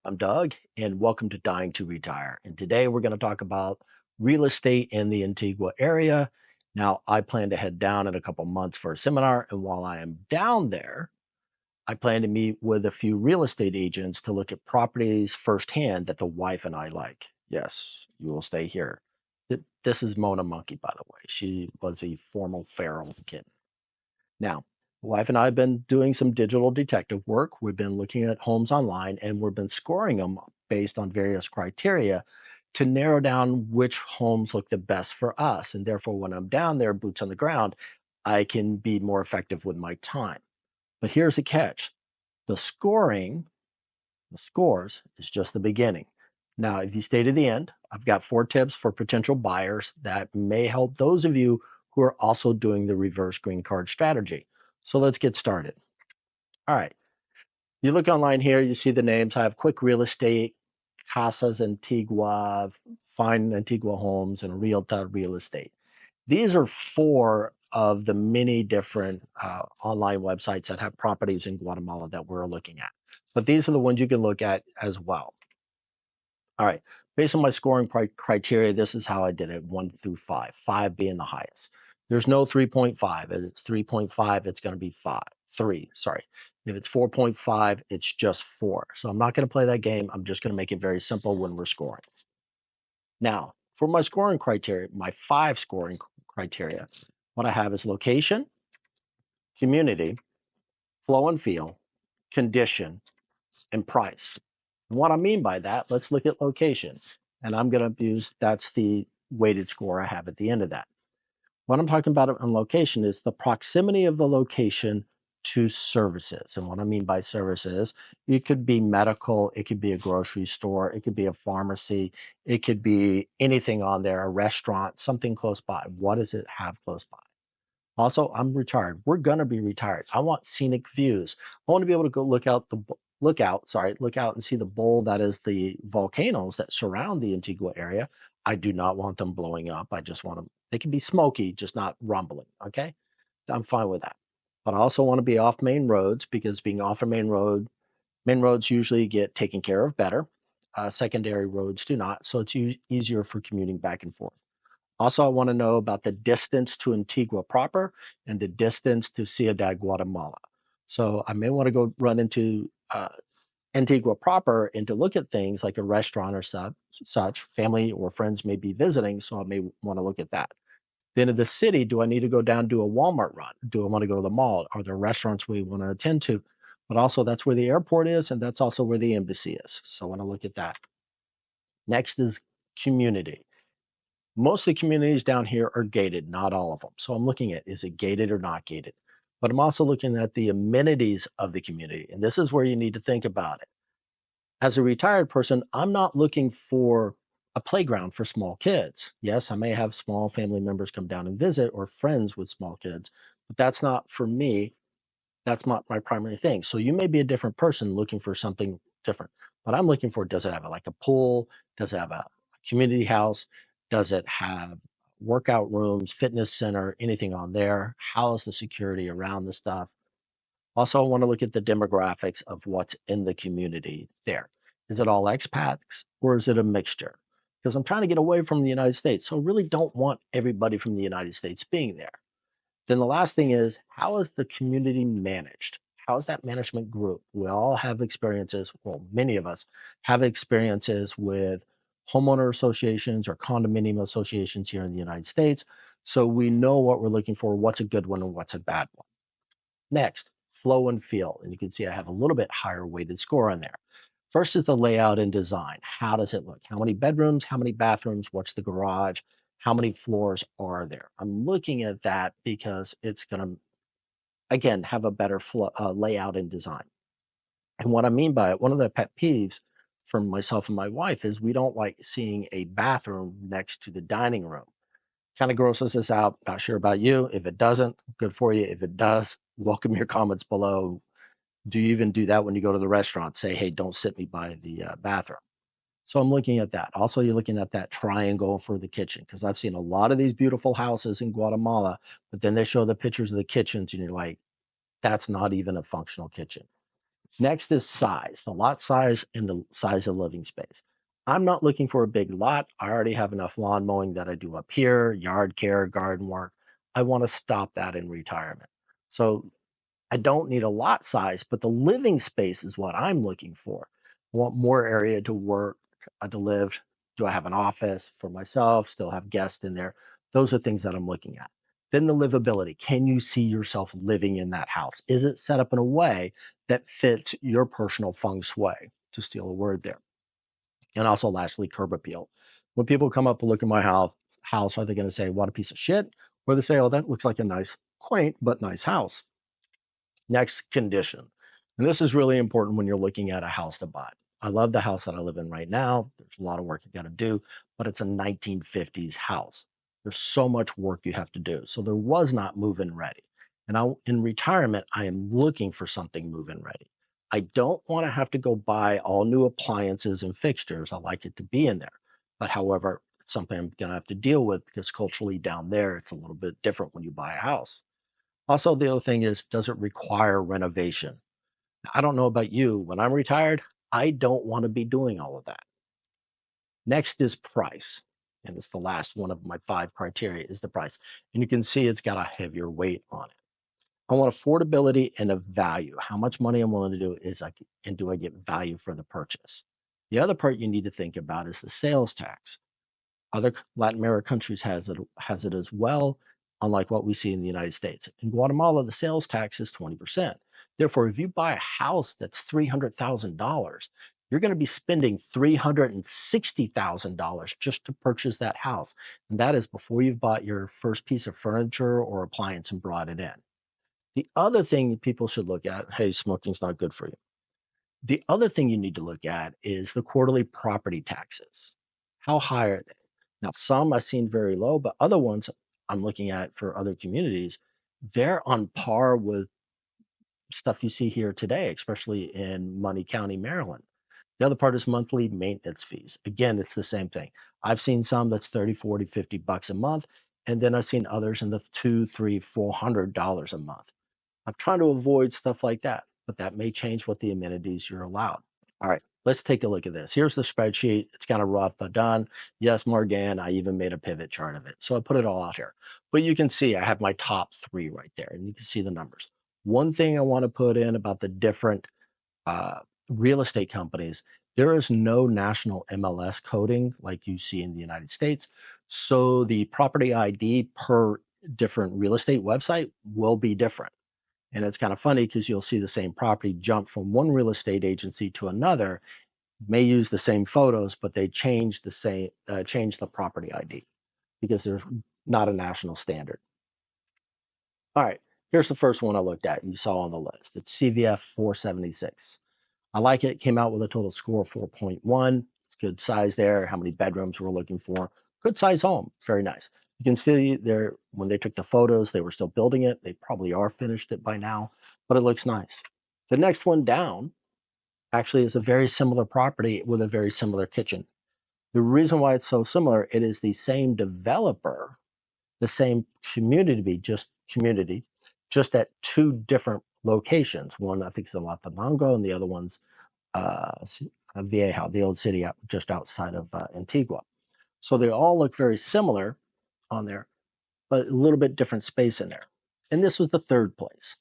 I'm Doug, and welcome to Dying to Retire. And today we're going to talk about real estate in the Antigua area. Now, I plan to head down in a couple months for a seminar, and while I am down there, I plan to meet with a few real estate agents to look at properties firsthand that the wife and I like. Yes, you will stay here. This is Mona Monkey, by the way. She was a formal feral kitten. Now, my wife and I have been doing some digital detective work. We've been looking at homes online and we've been scoring them based on various criteria to narrow down which homes look the best for us. And therefore, when I'm down there, boots on the ground, I can be more effective with my time. But here's the catch: the scoring, the scores, is just the beginning. Now, if you stay to the end, I've got 4 tips for potential buyers that may help those of you who are also doing the reverse green card strategy. So let's get started. All right. You look online here, you see the names. I have Quick Real Estate, Casas Antigua, Fine Antigua Homes, and Realta Real Estate. These are 4 of the many different online websites that have properties in Guatemala that we're looking at. But these are the ones you can look at as well. All right. Based on my scoring criteria, this is how I did it: 1 through 5, 5 being the highest. There's no 3.5. If it's 3.5, it's going to be 3, sorry. If it's 4.5, it's just 4. So I'm not going to play that game. I'm just going to make it very simple when we're scoring. Now, for my scoring criteria, my 5 scoring criteria, what I have is location, community, flow and feel, condition, and price. And what I mean by that, let's look at location. And I'm going to use, that's the weighted score I have at the end of that. What I'm talking about on location is the proximity of the location to services. And what I mean by services, it could be medical, it could be a grocery store, it could be a pharmacy, it could be anything on there, a restaurant, something close by. What does it have close by? Also, I'm retired. We're gonna be retired. I want scenic views. I want to be able to go look out and see the bowl that is the volcanoes that surround the Antigua area. I do not want them blowing up. I just want them, they can be smoky, just not rumbling. Okay. I'm fine with that. But I also want to be off main roads because being off a main roads usually get taken care of better. Secondary roads do not. So it's easier for commuting back and forth. Also, I want to know about the distance to Antigua proper and the distance to Ciudad Guatemala. So I may want to go run into Antigua proper and to look at things like a restaurant or such. Family or friends may be visiting, so I may want to look at that. Then in the city, do I need to go down do a Walmart run? Do I want to go to the mall? Are there restaurants we want to attend to? But also, that's where the airport is, and that's also where the embassy is. So I want to look at that. Next is community. Most of the communities down here are gated, not all of them. So I'm looking at, is it gated or not gated? But I'm also looking at the amenities of the community. And this is where you need to think about it. As a retired person, I'm not looking for a playground for small kids. Yes, I may have small family members come down and visit or friends with small kids, but that's not for me. That's not my primary thing. So you may be a different person looking for something different. But I'm looking for, does it have like a pool? Does it have a community house? Does it have workout rooms, fitness center, anything on there? How is the security around the stuff? Also, I want to look at the demographics of what's in the community there. Is it all expats or is it a mixture? Because I'm trying to get away from the United States. So I really don't want everybody from the United States being there. Then the last thing is, how is the community managed? How is that management group? We all have experiences, well, many of us have experiences with homeowner associations or condominium associations here in the United States. So we know what we're looking for, what's a good one and what's a bad one. Next, flow and feel. And you can see I have a little bit higher weighted score on there. First is the layout and design. How does it look? How many bedrooms? How many bathrooms? What's the garage? How many floors are there? I'm looking at that because it's going to, again, have a better layout and design. And what I mean by it, one of the pet peeves from myself and my wife is we don't like seeing a bathroom next to the dining room. Kind of grosses us out. Not sure about you. If it doesn't, good for you. If it does, welcome your comments below. Do you even do that when you go to the restaurant? Say, hey, don't sit me by the bathroom. So I'm looking at that. Also, you're looking at that triangle for the kitchen because I've seen a lot of these beautiful houses in Guatemala, but then they show the pictures of the kitchens and you're like, that's not even a functional kitchen. Next is size, the lot size and the size of living space. I'm not looking for a big lot. I already have enough lawn mowing that I do up here, yard care, garden work. I want to stop that in retirement. So I don't need a lot size, but the living space is what I'm looking for. I want more area to work, to live. Do I have an office for myself? Still have guests in there? Those are things that I'm looking at. Then the livability. Can you see yourself living in that house? Is it set up in a way that fits your personal feng shui, to steal a word there? And also, lastly, curb appeal. When people come up and look at my house, are they going to say, what a piece of shit? Or they say, oh, that looks like a nice, quaint, but nice house. Next, condition. And this is really important when you're looking at a house to buy. I love the house that I live in right now. There's a lot of work you got to do, but it's a 1950s house. There's so much work you have to do. So there was not move-in ready. And in retirement, I am looking for something move-in ready. I don't want to have to go buy all new appliances and fixtures. I like it to be in there. But however, it's something I'm going to have to deal with because culturally down there, it's a little bit different when you buy a house. Also, the other thing is, does it require renovation? I don't know about you. When I'm retired, I don't want to be doing all of that. Next is price. And it's the last one of my 5 criteria is the price. And you can see it's got a heavier weight on it. I want affordability and a value. How much money I'm willing to do is and do I get value for the purchase? The other part you need to think about is the sales tax. Other Latin American countries has it as well, unlike what we see in the United States. In Guatemala, the sales tax is 20%. Therefore, if you buy a house that's $300,000, you're going to be spending $360,000 just to purchase that house. And that is before you've bought your first piece of furniture or appliance and brought it in. The other thing people should look at, hey, smoking's not good for you. The other thing you need to look at is the quarterly property taxes. How high are they? Now, some I've seen very low, but other ones I'm looking at for other communities, they're on par with stuff you see here today, especially in Money County, Maryland. The other part is monthly maintenance fees. Again, it's the same thing. I've seen some that's 30, 40, $50 a month. And then I've seen others in the two, three, $400 a month. I'm trying to avoid stuff like that, but that may change what the amenities you're allowed. All right, let's take a look at this. Here's the spreadsheet. It's kind of rough, but done. Yes, Morgan, I even made a pivot chart of it. So I put it all out here. But you can see I have my top 3 right there, and you can see the numbers. One thing I want to put in about the different uh, real estate companies, there is no national MLS coding like you see in the United States. So the property ID per different real estate website will be different. And it's kind of funny because you'll see the same property jump from one real estate agency to another, may use the same photos, but they change the property ID because there's not a national standard. All right, here's the first one I looked at. You saw on the list. It's CVF 476. I like it. Came out with a total score of 4.1. It's good size there. How many bedrooms we're looking for? Good size home. Very nice. You can see there when they took the photos, they were still building it. They probably are finished it by now, but it looks nice. The next one down actually is a very similar property with a very similar kitchen. The reason why it's so similar, it is the same developer, the same community, just at 2 different locations. One I think is in Latanango, and the other one's Vieja, the old city just outside of Antigua. So they all look very similar on there, but a little bit different space in there. And this was the 3rd place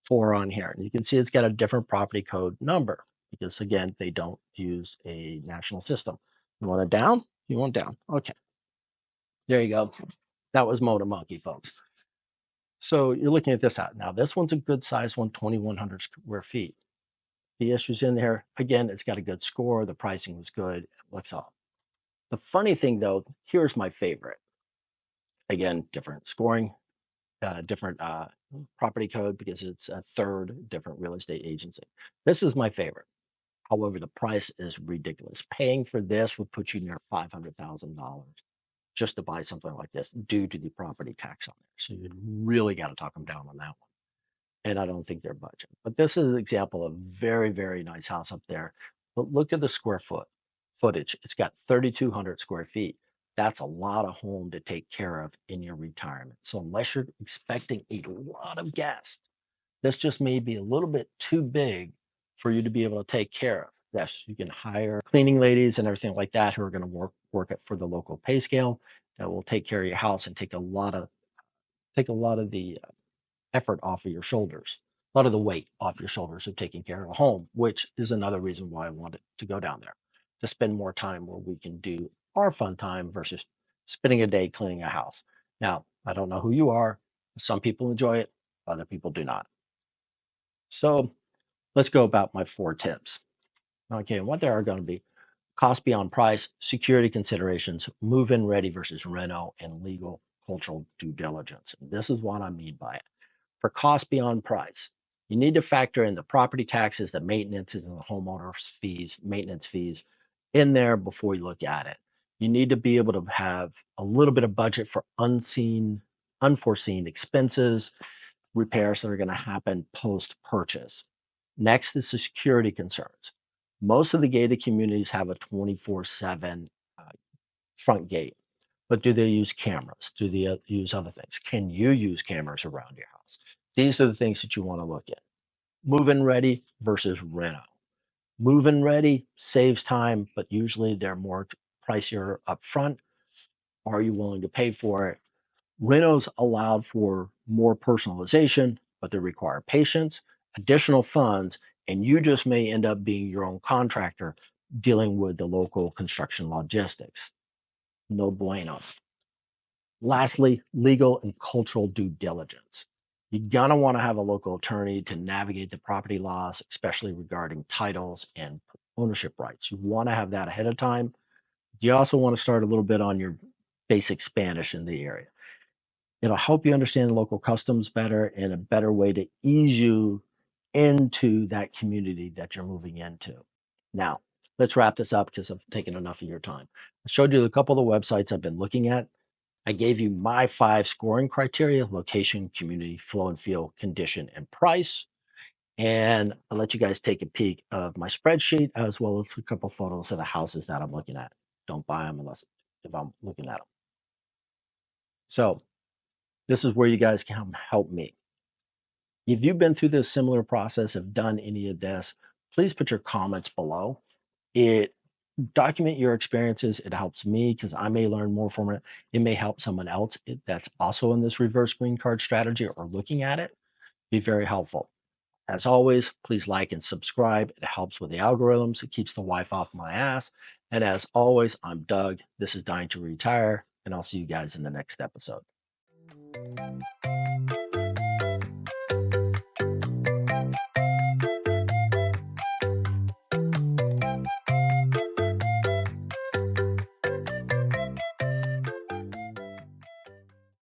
for on here. And you can see it's got a different property code number because, again, they don't use a national system. You want it down? You want it down. Okay. There you go. That was Motor Monkey, folks. So you're looking at this out. Now, this one's a good size one, 2,100 square feet. The issues in there, again, it's got a good score. The pricing was good. It looks up. The funny thing, though, here's my favorite. Again, different scoring, different property code because it's a 3rd different real estate agency. This is my favorite. However, the price is ridiculous. Paying for this would put you near $500,000 just to buy something like this due to the property tax on there. So you'd really got to talk them down on that one. And I don't think they're budging. But this is an example of very, very nice house up there. But look at the footage. It's got 3,200 square feet. That's a lot of home to take care of in your retirement. So unless you're expecting a lot of guests, this just may be a little bit too big for you to be able to take care of. Yes, you can hire cleaning ladies and everything like that who are going to work it for the local pay scale that will take care of your house and take a lot of the effort off of your shoulders, a lot of the weight off your shoulders of taking care of a home, which is another reason why I wanted to go down there to spend more time where we can do our fun time versus spending a day cleaning a house. Now, I don't know who you are. Some people enjoy it, other people do not. So let's go about my 4 tips. Okay, and what they are going to be: cost beyond price, security considerations, move-in ready versus reno, and legal cultural due diligence. And this is what I mean by it. For cost beyond price, you need to factor in the property taxes, the maintenances, and the homeowners fees, maintenance fees in there before you look at it. You need to be able to have a little bit of budget for unforeseen expenses, repairs that are going to happen post purchase. Next is the security concerns. Most of the gated communities have a 24/7 uh, front gate, but do they use cameras? Do they use other things? Can you use cameras around your house? These are the things that you want to look at. Move-in ready versus reno. Move-in ready saves time, but usually they're more pricier up front. Are you willing to pay for it? Renos allowed for more personalization, but they require patience, additional funds, and you just may end up being your own contractor dealing with the local construction logistics. No bueno. Lastly, legal and cultural due diligence. You're going to want to have a local attorney to navigate the property laws, especially regarding titles and ownership rights. You want to have that ahead of time. You also want to start a little bit on your basic Spanish in the area. It'll help you understand local customs better and a better way to ease you into that community that you're moving into. Now, let's wrap this up because I've taken enough of your time. I showed you a couple of the websites I've been looking at. I gave you my 5 scoring criteria: location, community, flow and feel, condition, and price. And I'll let you guys take a peek of my spreadsheet as well as a couple photos of the houses that I'm looking at. Don't buy them unless if I'm looking at them. So this is where you guys can help me. If you've been through this similar process, have done any of this, please put your comments below. It document your experiences. It helps me because I may learn more from it. It may help someone else that's also in this reverse green card strategy or looking at it. Be very helpful. As always, please like and subscribe. It helps with the algorithms. It keeps the wife off my ass. And as always, I'm Doug. This is Dying to Retire, and I'll see you guys in the next episode.